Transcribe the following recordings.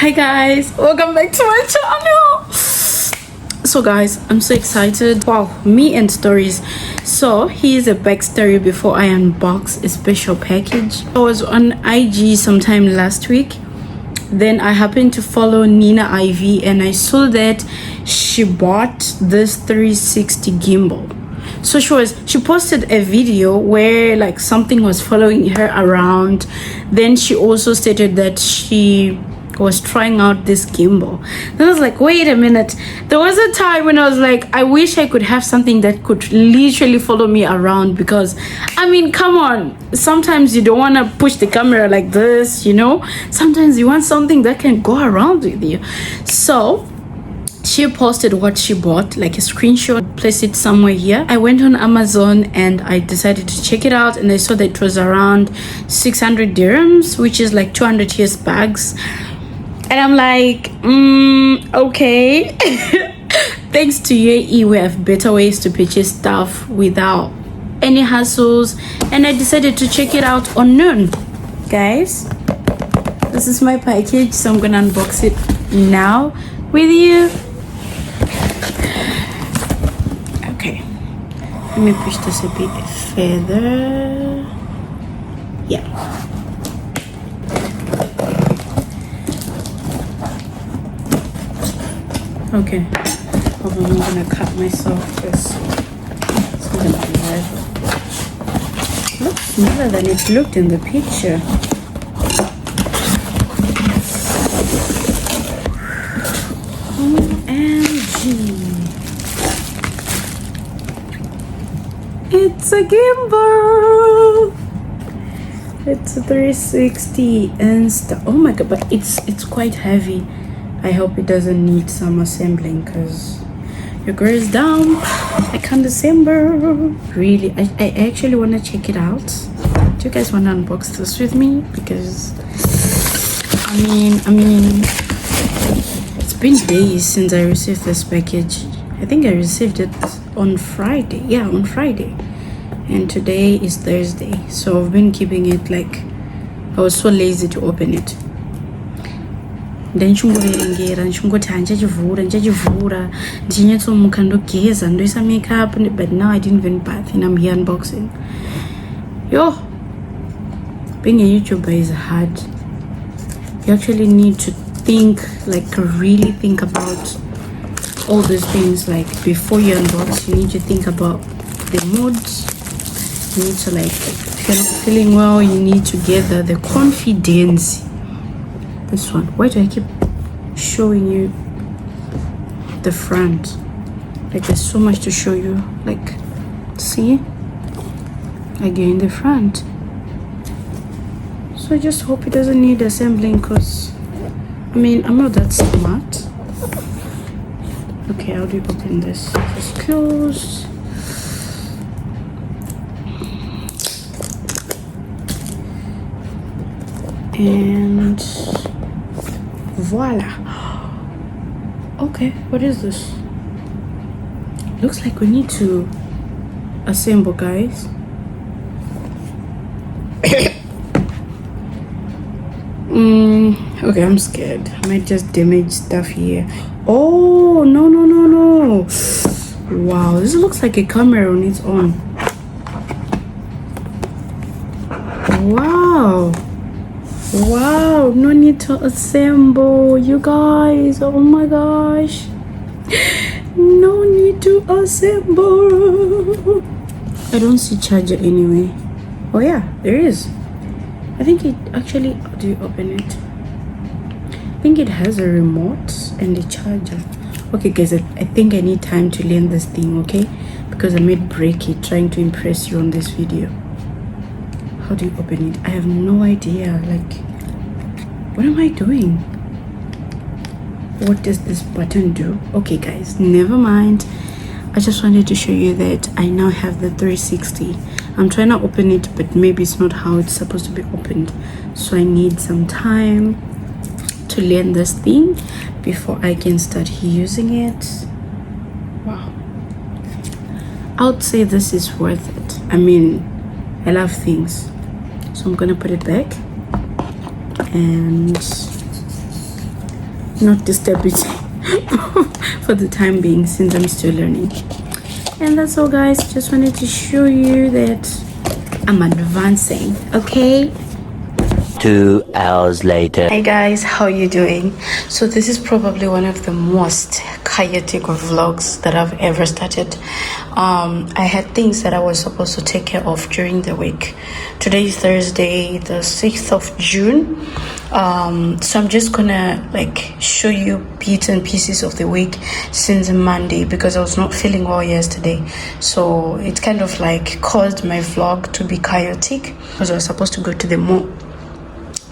Hi guys, welcome back to my channel. So guys, I'm so excited. Wow, me and stories. So here's a backstory before I unbox a special package. I was on IG sometime last week, then I happened to follow 𝘰𝘳𝘳𝘊𝘆 and I saw that she bought this 360 gimbal. So she posted a video where like something was following her around. Then she also stated that she was trying out this gimbal. Then I was like, wait a minute, there was a time when I was like, I wish I could have something that could literally follow me around, because I mean, come on, sometimes you don't want to push the camera like this, you know, sometimes you want something that can go around with you. So she posted what she bought, like a screenshot, placed it somewhere here. I went on Amazon and I decided to check it out, and I saw that it was around 600 dirhams, which is like 200 US bags. And I'm like, okay. Thanks to 𝘰𝑰𝑗𝑐, we have better ways to purchase stuff without any hassles. And I decided to check it out on Noon. Guys, this is my package, so I'm gonna unbox it now with you. Okay, let me push this a bit further. Yeah. Okay, hold on, I'm gonna cut myself this. It's gonna be hard. Looks smaller than it looked in the picture. OMG. It's a gimbal. It's a 360 and stuff. Oh my god, but it's quite heavy. I hope it doesn't need some assembling, because your girl is down. I can't assemble. Really, I actually want to check it out. Do you guys want to unbox this with me? Because I mean it's been days since I received this package. I think I received it on Friday. Yeah, on Friday, and today is Thursday, so I've been keeping it, like I was so lazy to open it. Then ndichingoverengera ndichingoti handichachivhura ndichinyatsomuka ndogeza ndoisa makeup, but now I didn't even bath and I'm here unboxing. Yo, being a YouTuber is hard. You actually need to think, like really think about all these things. Like before you unbox, you need to think about the mood. You need to, like, if you're not feeling well, you need to gather the confidence. This one, why do I keep showing you the front? Like there's so much to show you. Like, see, again the front. So I just hope it doesn't need assembling, because I mean, I'm not that smart. Okay, how do you open this? Just close. And voila. Okay, what is this? Looks like we need to assemble, guys. Okay, I'm scared. I might just damage stuff here. Oh, no. Wow, this looks like a camera on its own. Wow, no need to assemble, you guys. Oh my gosh, no need to assemble. I don't see charger anyway. Oh yeah, there is. I think it actually, do you open it? I think it has a remote and a charger. Okay guys, I think I need time to learn this thing, okay? Because I might break it trying to impress you on this video. How do you open it? I have no idea. Like, what am I doing? What does this button do? Okay guys, never mind. I just wanted to show you that I now have the 360. I'm trying to open it, but maybe it's not how it's supposed to be opened. So I need some time to learn this thing before I can start using it. Wow. I would say this is worth it. I mean, I love things. So I'm gonna put it back, and not disturb it for the time being, since I'm still learning. And that's all, guys. Just wanted to show you that I'm advancing. Okay. 2 hours later. Hi guys, how you doing? So this is probably one of the most chaotic vlogs that I've ever started. I had things that I was supposed to take care of during the week. Today is Thursday, the 6th of June. So I'm just gonna like show you bits and pieces of the week since Monday, because I was not feeling well yesterday. So it kind of like caused my vlog to be chaotic because I was supposed to go to the mall.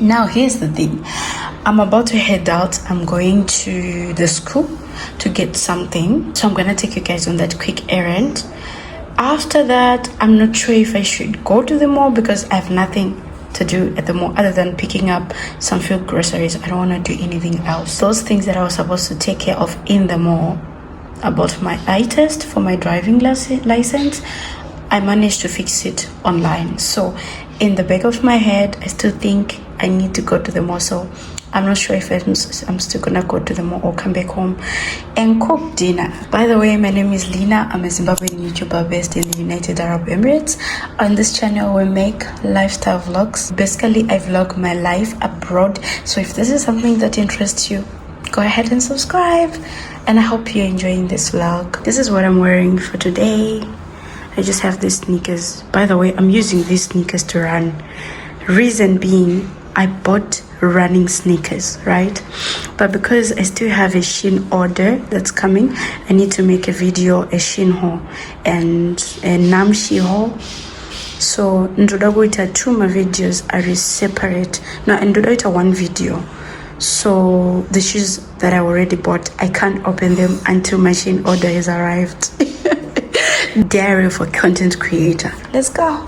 Now here's the thing, I'm about to head out. I'm going to the school to get something, so I'm gonna take you guys on that quick errand. After that, I'm not sure if I should go to the mall because I have nothing to do at the mall other than picking up some few groceries. I don't want to do anything else. Those things that I was supposed to take care of in the mall, about my eye test for my driving license, I managed to fix it online. So in the back of my head, I still think I need to go to the mall. So I'm not sure if I'm still gonna go to the mall or come back home and cook dinner. By the way, my name is Lina. I'm a Zimbabwean YouTuber based in the United Arab Emirates. On this channel, we make lifestyle vlogs. Basically, I vlog my life abroad. So if this is something that interests you, go ahead and subscribe. And I hope you're enjoying this vlog. This is what I'm wearing for today. I just have these sneakers. By the way, I'm using these sneakers to run. Reason being, I bought running sneakers, right? But because I still have a Shein order that's coming, I need to make a video, a Shein haul and a Namshi haul. So ndoda kuita 2 videos are separate. No, ndoda kuita 1 video. So the shoes that I already bought, I can't open them until my Shein order has arrived. Diary for content creator. Let's go.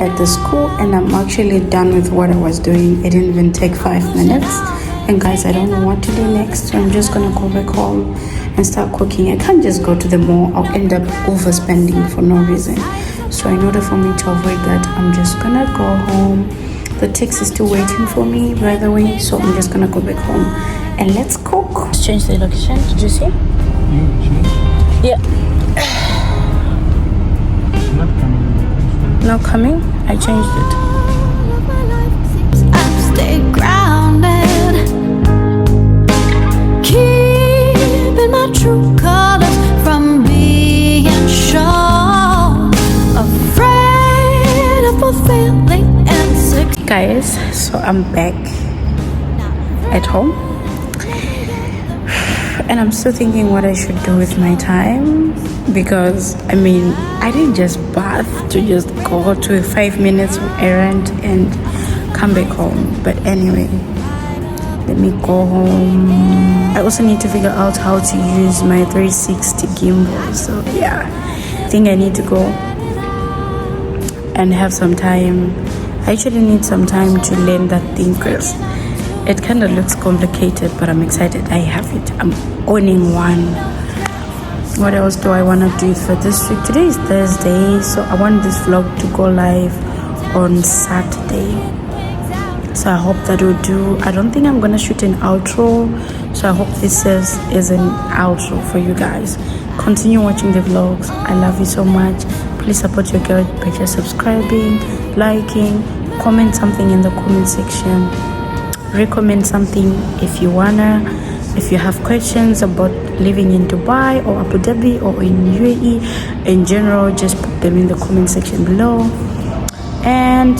At the school, and I'm actually done with what I was doing. It didn't even take 5 minutes. And guys, I don't know what to do next, so I'm just gonna go back home and start cooking. I can't just go to the mall. I'll end up overspending for no reason. So in order for me to avoid that, I'm just gonna go home. The taxi is still waiting for me, by the way, so I'm just gonna go back home and let's cook. Let's change the location. Did you see? Yeah. Not coming. I changed it. I stay grounded, keeping my true colors from being shown. Afraid of both failing and sick. Guys, so I'm back at home, and I'm still thinking what I should do with my time, because I mean, I didn't just bath to just go to a 5 minutes errand and come back home. But anyway, let me go home. I also need to figure out how to use my 360 gimbal. So yeah, I think I need to go and have some time. I actually need some time to learn that thing, because it kind of looks complicated, but I'm excited. I have it. I'm owning one. What else do I want to do for this week? Today is Thursday, so I want this vlog to go live on Saturday. So I hope that will do. I don't think I'm gonna shoot an outro, so I hope this serves as an outro for you guys. Continue watching the vlogs. I love you so much. Please support your girl by just subscribing, liking, comment something in the comment section, recommend something if you wanna. If you have questions about living in Dubai or Abu Dhabi or in UAE in general, just put them in the comment section below. And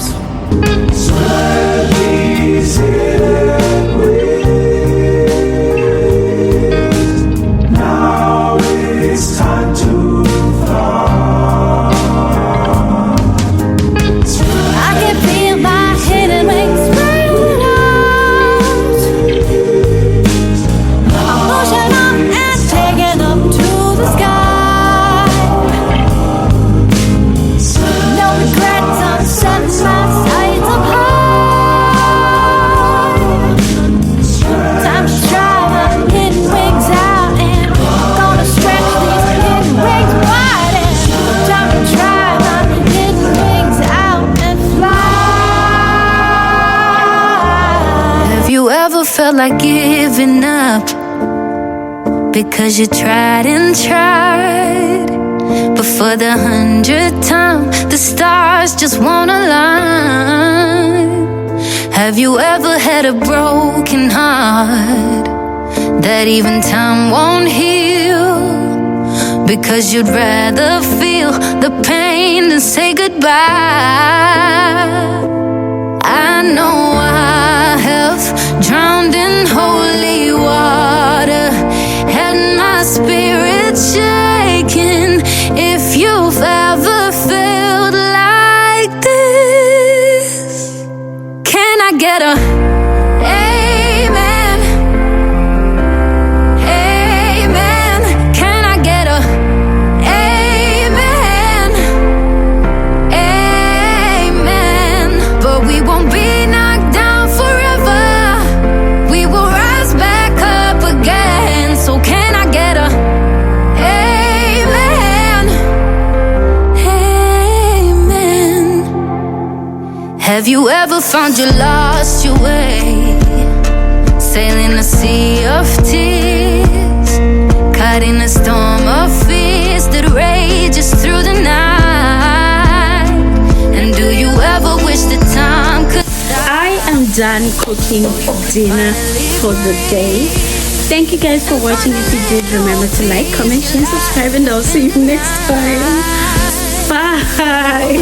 now it's time to fly. I can feel my hidden wings spread out. I'm pushing on and taking up to the sky. No regrets, I'm setting my sights up high. Time to try my hidden wings out and gonna stretch these hidden wings wide. And time to try my hidden wings out and fly. Have you ever felt like giving up because you tried and tried, but for the 100th time the stars just won't align? Have you ever had a broken heart that even time won't heal, because you'd rather feel the pain than say goodbye? I know I have drowned in holy water, had my spirit shaken. If you've ever felt like this, can I get a amen? Amen. Can I get a amen? Amen. But we won't be knocked down forever. We will rise back up again. So can I get a amen? Amen. Have you ever found you lost your way, sailing a sea of tears, caught in a storm of fears that rages through the night? And do you ever wish that time could I am done cooking dinner for the day. Thank you guys for watching. If you did, remember to like, comment, share, and subscribe, and I'll see you next time. Bye.